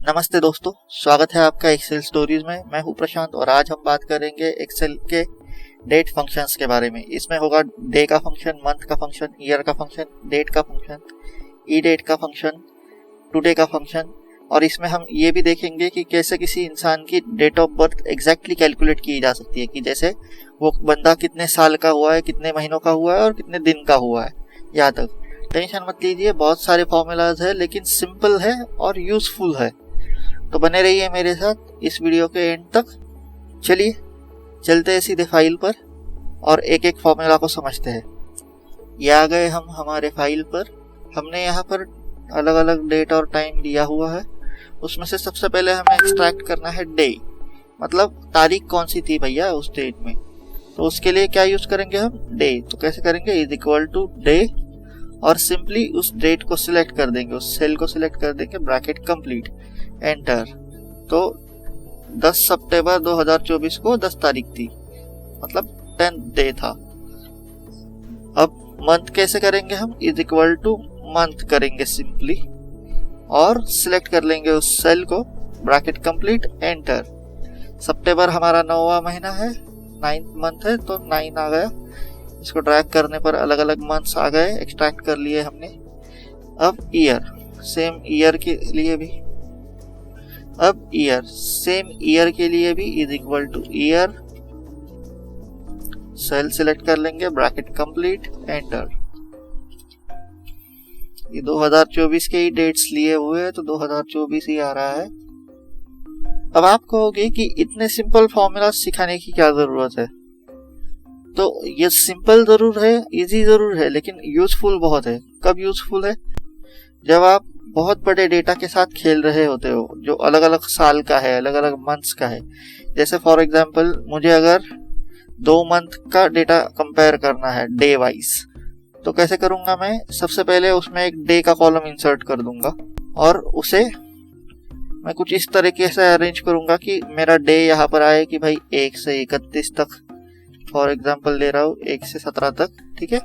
नमस्ते दोस्तों, स्वागत है आपका एक्सेल स्टोरीज में। मैं हूं प्रशांत और आज हम बात करेंगे एक्सेल के डेट फंक्शंस के बारे में। इसमें होगा डे का फंक्शन, मंथ का फंक्शन, ईयर का फंक्शन, डेट का फंक्शन, ई डेट का फंक्शन, टुडे का फंक्शन। और इसमें हम ये भी देखेंगे कि कैसे किसी इंसान की date of birth exactly calculate की जा सकती है, कि जैसे वो बंदा कितने साल का हुआ है, कितने महीनों का हुआ है और कितने दिन का हुआ है। यहाँ तक टेंशन मत लीजिए, बहुत सारे फॉर्मूलाज है लेकिन सिंपल है और यूजफुल है। तो बने रहिए मेरे साथ इस वीडियो के एंड तक। चलिए चलते हैं सीधे फाइल पर और एक एक फॉर्मूला को समझते हैं। ये आ गए हम हमारे फाइल पर। हमने यहाँ पर अलग अलग डेट और टाइम दिया हुआ है। उसमें से सबसे पहले हमें एक्सट्रैक्ट करना है डे, मतलब तारीख कौन सी थी भैया उस डेट में। तो उसके लिए क्या यूज करेंगे हम, डे। तो कैसे करेंगे, इज इक्वल टू डे और सिंपली उस डेट को सिलेक्ट कर देंगे, उस सेल को सिलेक्ट कर देंगे, ब्रैकेट कंप्लीट, एंटर। तो 10 सितंबर 2024 को 10 तारीख थी, मतलब 10th डे था। अब मंथ कैसे करेंगे हम, इज इक्वल टू मंथ करेंगे सिंपली और सिलेक्ट कर लेंगे उस सेल को, ब्रैकेट कंप्लीट, एंटर। सितंबर हमारा 9वां महीना है, 9th मंथ है, तो 9 आ गया। इसको ड्रैग करने पर अलग अलग मंथ्स आ गए, एक्सट्रैक्ट कर लिए हमने। अब ईयर, सेम ईयर के लिए भी, अब ईयर सेम ईयर के लिए भी is equal to year, cell select कर लेंगे, ब्रैकेट कंप्लीट, एंटर। ये 2024 के ही डेट्स लिए हुए हैं तो 2024 ही आ रहा है। अब आप कहोगे कि इतने सिंपल फॉर्मूला सिखाने की क्या जरूरत है। तो ये सिंपल जरूर है, इजी जरूर है, लेकिन यूजफुल बहुत है। कब यूजफुल है, जब आप बहुत बड़े डेटा के साथ खेल रहे होते हो, जो अलग अलग साल का है, अलग अलग मंथ्स का है। जैसे फॉर एग्जांपल मुझे अगर 2 मंथ का डेटा कंपेयर करना है डे वाइज, तो कैसे करूंगा मैं, सबसे पहले उसमें एक डे का कॉलम इंसर्ट कर दूंगा और उसे मैं कुछ इस तरीके से अरेंज करूंगा कि मेरा डे यहाँ पर आए कि भाई 1 से 31 तक, फॉर एग्जांपल ले रहा हूँ 1 से 17 तक, ठीक है।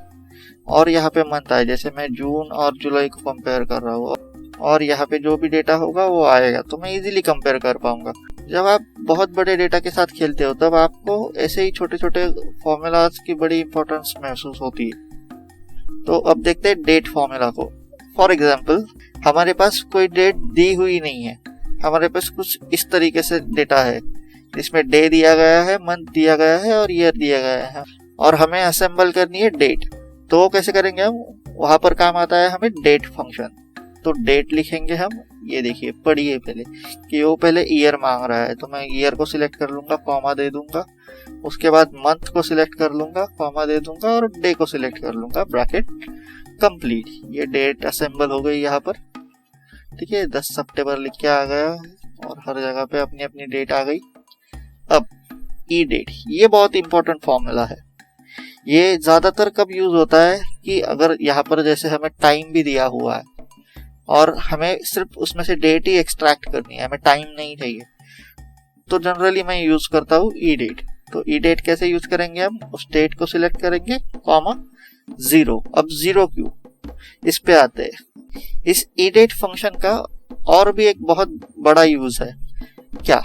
और यहाँ पे मंथ आए, जैसे मैं जून और जुलाई को कंपेयर कर रहा हूँ, और यहाँ पे जो भी डेटा होगा वो आएगा, तो मैं इजीली कंपेयर कर पाऊंगा। जब आप बहुत बड़े डेटा के साथ खेलते हो तब आपको ऐसे ही छोटे छोटे फॉर्मूलाज की बड़ी इंपॉर्टेंस महसूस होती है। तो अब देखते हैं डेट फॉर्मूला को। फॉर एग्जांपल हमारे पास कोई डेट दी हुई नहीं है, हमारे पास कुछ इस तरीके से डेटा है जिसमें डे दिया गया है, मंथ दिया गया है और ईयर दिया गया है, और हमें असेंबल करनी है डेट। तो कैसे करेंगे हम, वहां पर काम आता है हमें डेट फंक्शन। तो डेट लिखेंगे हम, ये देखिए पढ़िए पहले कि वो पहले ईयर मांग रहा है, तो मैं ईयर को सिलेक्ट कर लूंगा, कॉमा दे दूंगा। उसके बाद मंथ को सिलेक्ट कर लूंगा, कॉमा दे दूंगा, और डे को सिलेक्ट कर लूंगा, ब्रैकेट कंप्लीट। ये डेट असेंबल हो गई यहाँ पर, ठीक है। 10 सितंबर लिख के आ गया और हर जगह पे अपनी अपनी डेट आ गई। अब ई डेट, ये बहुत इंपॉर्टेंट फॉर्मूला है। ये ज्यादातर कब यूज होता है कि अगर यहाँ पर जैसे हमें टाइम भी दिया हुआ है और हमें सिर्फ उसमें से डेट ही एक्सट्रैक्ट करनी है, हमें टाइम नहीं चाहिए, तो जनरली मैं यूज करता हूँ ई डेट। तो ई डेट कैसे यूज करेंगे, हम उस डेट को सिलेक्ट करेंगे, कॉमा 0। अब 0 क्यों, इस पे आते हैं। इस ई डेट फंक्शन का और भी एक बहुत बड़ा यूज है। क्या,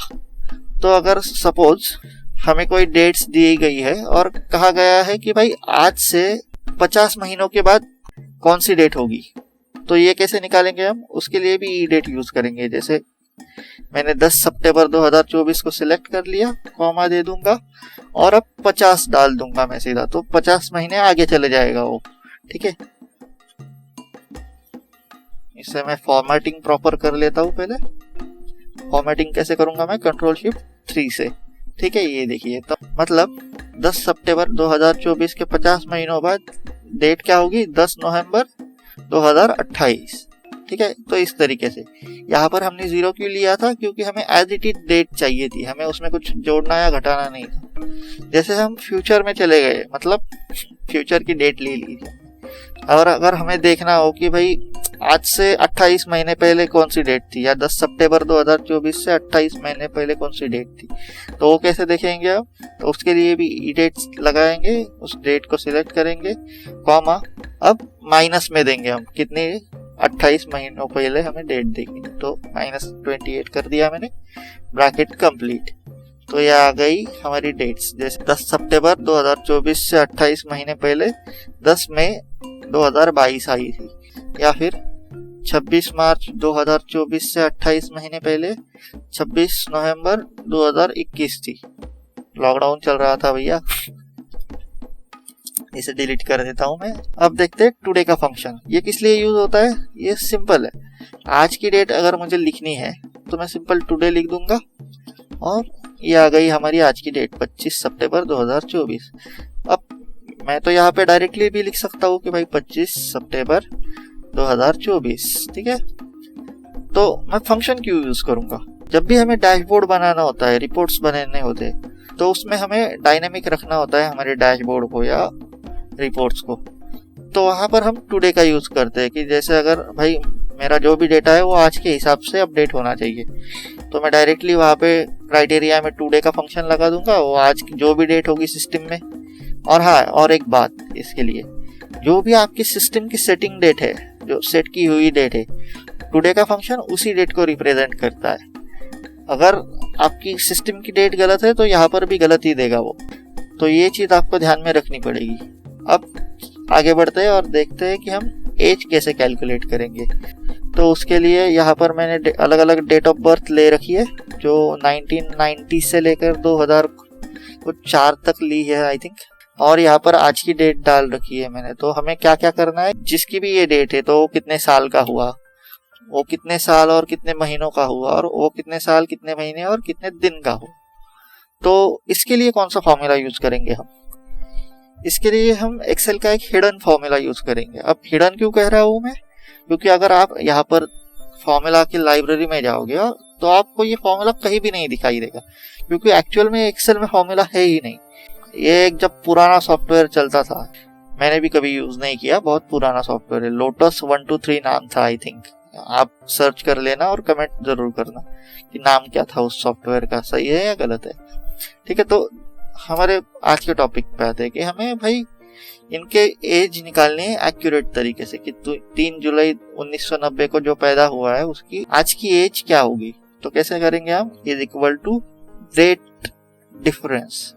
तो अगर सपोज हमें कोई डेट्स दी गई है और कहा गया है कि भाई आज से 50 महीनों के बाद कौन सी डेट होगी, तो ये कैसे निकालेंगे हम, उसके लिए भी ई डेट यूज करेंगे। जैसे मैंने 10 सितंबर 2024 को सिलेक्ट कर लिया, कॉमा दे दूंगा और अब 50 डाल दूंगा मैं सीधा, तो 50 महीने आगे चले जाएगा वो, ठीक है। इससे मैं फॉर्मेटिंग प्रॉपर कर लेता हूँ पहले। फॉर्मेटिंग कैसे करूंगा मैं, Ctrl+Shift+3 से, ठीक है। ये देखिए, तो मतलब 10 सितंबर 2024 के 50 महीनों बाद डेट क्या होगी, 10 नवंबर 2028, ठीक है। तो इस तरीके से यहाँ पर हमने 0 क्यों लिया था, क्योंकि हमें एज इट इज डेट चाहिए थी, हमें उसमें कुछ जोड़ना या घटाना नहीं था। जैसे हम फ्यूचर में चले गए, मतलब फ्यूचर की डेट ले लीजिए, और अगर हमें देखना हो कि भाई आज से 28 महीने पहले कौन सी डेट थी, या 10 सितंबर 2024 से 28 महीने पहले कौन सी डेट थी, तो वो कैसे देखेंगे आप, तो उसके लिए भी ई डेट लगाएंगे, उस डेट को सिलेक्ट करेंगे, कॉमा, अब माइनस में देंगे हम कितनी, 28 महीनों पहले हमें डेट देगी, तो -28 कर दिया मैंने, ब्रैकेट कंप्लीट। तो ये आ गई हमारी डेट्स, जैसे 10 सितंबर 2024 से 28 महीने पहले 10 मई 2022 आई थी, या फिर 26 मार्च 2024 से 28 महीने पहले 26 नवंबर 2021 थी। लॉकडाउन चल रहा था भैया। इसे डिलीट कर देता हूं मैं। अब देखते हैं टुडे का फंक्शन। ये किस लिए यूज होता है? ये सिंपल है। आज की डेट अगर मुझे लिखनी है तो मैं सिंपल टुडे लिख दूंगा और ये आ गई हमारी आज की डेट 25 सितंबर 2024। अब मैं तो यहाँ पे डायरेक्टली भी लिख सकता हूँ कि भाई 25 सितंबर 2024, ठीक है। तो मैं फंक्शन क्यों यूज करूंगा? जब भी हमें डैशबोर्ड बनाना होता है, रिपोर्ट्स बनाने होते हैं, तो उसमें हमें डायनेमिक रखना होता है हमारे डैशबोर्ड को या रिपोर्ट्स को। तो वहां पर हम टुडे का यूज करते हैं कि जैसे अगर भाई मेरा जो भी डेटा है वो आज के हिसाब से अपडेट होना चाहिए, तो मैं डायरेक्टली वहां पे क्राइटेरिया में टुडे का फंक्शन लगा दूंगा, वो आज की जो भी डेट होगी सिस्टम में। और हाँ, और एक बात इसके लिए, जो भी आपकी सिस्टम की सेटिंग डेट है, जो सेट की हुई डेट है, टुडे का फंक्शन उसी डेट को रिप्रेजेंट करता है। अगर आपकी सिस्टम की डेट गलत है तो यहाँ पर भी गलत ही देगा वो। तो ये चीज आपको ध्यान में रखनी पड़ेगी। अब आगे बढ़ते हैं और देखते हैं कि हम एज कैसे कैलकुलेट करेंगे। तो उसके लिए यहाँ पर मैंने अलग अलग डेट ऑफ बर्थ ले रखी है, जो 1990 से लेकर 2004 तक ली है आई थिंक, और यहाँ पर आज की डेट डाल रखी है मैंने। तो हमें क्या क्या करना है, जिसकी भी ये डेट है तो वो कितने साल का हुआ, वो कितने साल और कितने महीनों का हुआ, और वो कितने साल कितने महीने और कितने दिन का हो। तो इसके लिए कौन सा फॉर्मूला यूज करेंगे हम? इसके लिए हम एक्सेल का एक हिडन फॉर्मूला यूज करेंगे। अब हिडन क्यों कह रहा हूं मैं? क्योंकि अगर आप यहाँ पर फॉर्मूला की लाइब्रेरी में जाओगे तो आपको ये फॉर्मूला कहीं भी नहीं दिखाई देगा, क्योंकि एक्चुअल में एक्सेल में फॉर्मूला है ही नहीं। ये एक जब पुराना सॉफ्टवेयर चलता था, मैंने भी कभी यूज नहीं किया, बहुत पुराना सॉफ्टवेयर है, लोटस 123 नाम था आई थिंक। आप सर्च कर लेना और कमेंट जरूर करना कि नाम क्या था उस सॉफ्टवेयर का, सही है या गलत है, ठीक है। तो हमारे आज के टॉपिक पे आते हैं कि हमें भाई इनके एज निकालनी है एक्यूरेट तरीके से कि 3 जुलाई 1990 को जो पैदा हुआ है उसकी आज की एज क्या होगी। तो कैसे करेंगे हम? Is equal to date difference,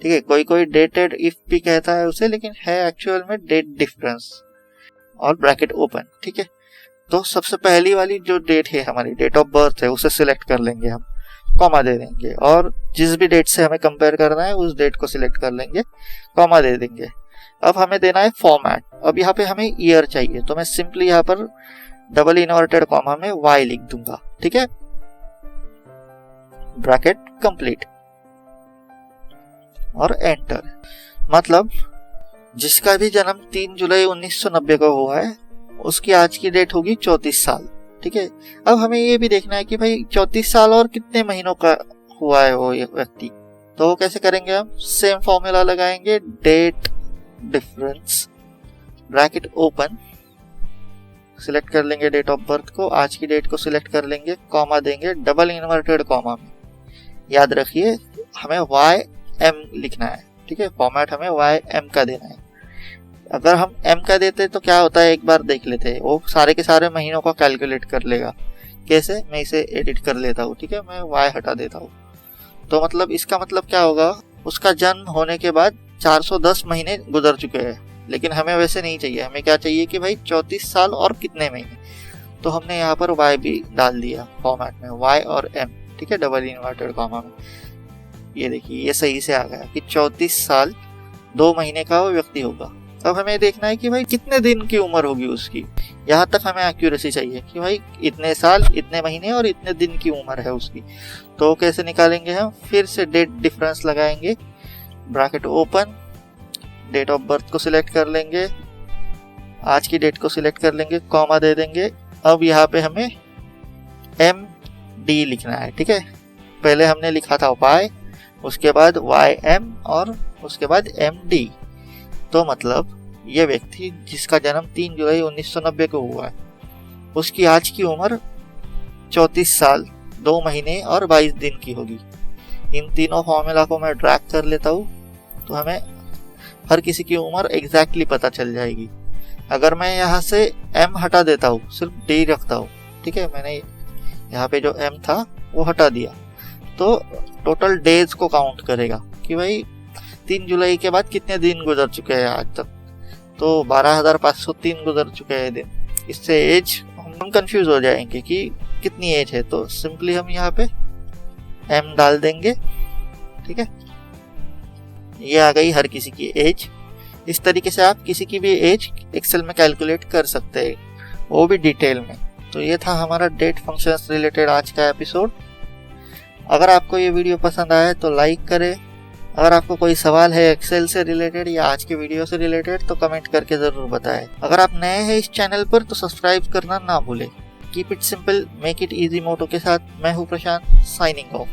ठीक है। कोई कोई डेटेड इफ भी कहता है उसे, लेकिन है एक्चुअल में डेट डिफरेंस और ब्रैकेट ओपन, ठीक है। तो सबसे पहली वाली जो डेट है हमारी डेट ऑफ बर्थ है, उसे सिलेक्ट कर लेंगे हम, कॉमा दे देंगे, और जिस भी डेट से हमें कंपेयर करना है उस डेट को सिलेक्ट कर लेंगे, कॉमा दे देंगे। अब हमें देना है फॉर्मेट। अब यहाँ पे हमें ईयर चाहिए, तो मैं सिंपली यहाँ पर डबल इन्वर्टेड कॉमा में y लिख दूंगा, ठीक है, ब्रैकेट कंप्लीट और एंटर। मतलब जिसका भी जन्म 3 जुलाई 1990 को हुआ है उसकी आज की डेट होगी 34 साल, ठीक है। अब हमें ये भी देखना है कि भाई 34 साल और कितने महीनों का हुआ है वो व्यक्ति। तो कैसे करेंगे हम? सेम फॉर्मूला लगाएंगे, date difference bracket open, select कर लेंगे डेट ऑफ बर्थ को, आज की डेट को सिलेक्ट कर लेंगे, कॉमा देंगे डबल इन्वर्टेड कॉमा में। याद रखिए हमें YM लिखना है, ठीक है। फॉर्मेट हमें YM का देना है। अगर हम M का देते तो क्या होता है एक बार देख लेते हैं, वो सारे के सारे महीनों का कैलकुलेट कर लेगा। कैसे? मैं इसे एडिट कर लेता हूँ, ठीक है, मैं Y हटा देता हूँ। तो मतलब इसका मतलब क्या होगा, उसका जन्म होने के बाद 410 महीने गुजर चुके हैं, लेकिन हमें वैसे नहीं चाहिए। हमें क्या चाहिए कि भाई 34 साल और कितने महीने। तो हमने यहाँ पर Y भी डाल दिया फॉर्मेट में, Y और M, ठीक है, डबल इन्वर्टेड कॉमा में। ये देखिए ये सही से आ गया कि 34 साल 2 महीने का वो व्यक्ति होगा। अब हमें देखना है कि भाई कितने दिन की उम्र होगी उसकी। यहाँ तक हमें एक्यूरेसी चाहिए कि भाई इतने साल, इतने महीने और इतने दिन की उम्र है उसकी। तो कैसे निकालेंगे हम? फिर से डेट डिफरेंस लगाएंगे, bracket open, date of birth को सिलेक्ट कर लेंगे, आज की डेट को सिलेक्ट कर लेंगे, कॉमा दे देंगे। अब यहाँ पे हमें MD लिखना है, ठीक है। पहले हमने लिखा था Y, उसके बाद YM और उसके बाद MD। तो मतलब ये व्यक्ति जिसका जन्म 3 जुलाई 1990 को हुआ है उसकी आज की उम्र 34 साल 2 महीने और 22 दिन की होगी। इन तीनों फॉर्मूला को मैं ड्रैग कर लेता हूँ तो हमें हर किसी की उम्र एग्जैक्टली पता चल जाएगी। अगर मैं यहाँ से m हटा देता हूँ, सिर्फ d रखता हूँ, ठीक है, मैंने यहाँ पे जो m था वो हटा दिया, तो टोटल डेज को काउंट करेगा कि भाई 3 जुलाई के बाद कितने दिन गुजर चुके हैं आज तक, तो 12,503 गुजर चुके हैं दिन। इससे एज हम कंफ्यूज हो जाएंगे कि कितनी एज है, तो सिंपली हम यहाँ पे m डाल देंगे, ठीक है। ये आ गई हर किसी की एज। इस तरीके से आप किसी की भी एज एक्सेल में कैलकुलेट कर सकते हैं, वो भी डिटेल में। तो ये था हमारा डेट फंक्शंस रिलेटेड आज का एपिसोड। अगर आपको ये वीडियो पसंद आया तो लाइक करें। अगर आपको कोई सवाल है एक्सेल से रिलेटेड या आज के वीडियो से रिलेटेड तो कमेंट करके ज़रूर बताएं। अगर आप नए हैं इस चैनल पर तो सब्सक्राइब करना ना भूलें। Keep it simple, make it easy motto के साथ मैं हूँ प्रशांत, साइनिंग ऑफ।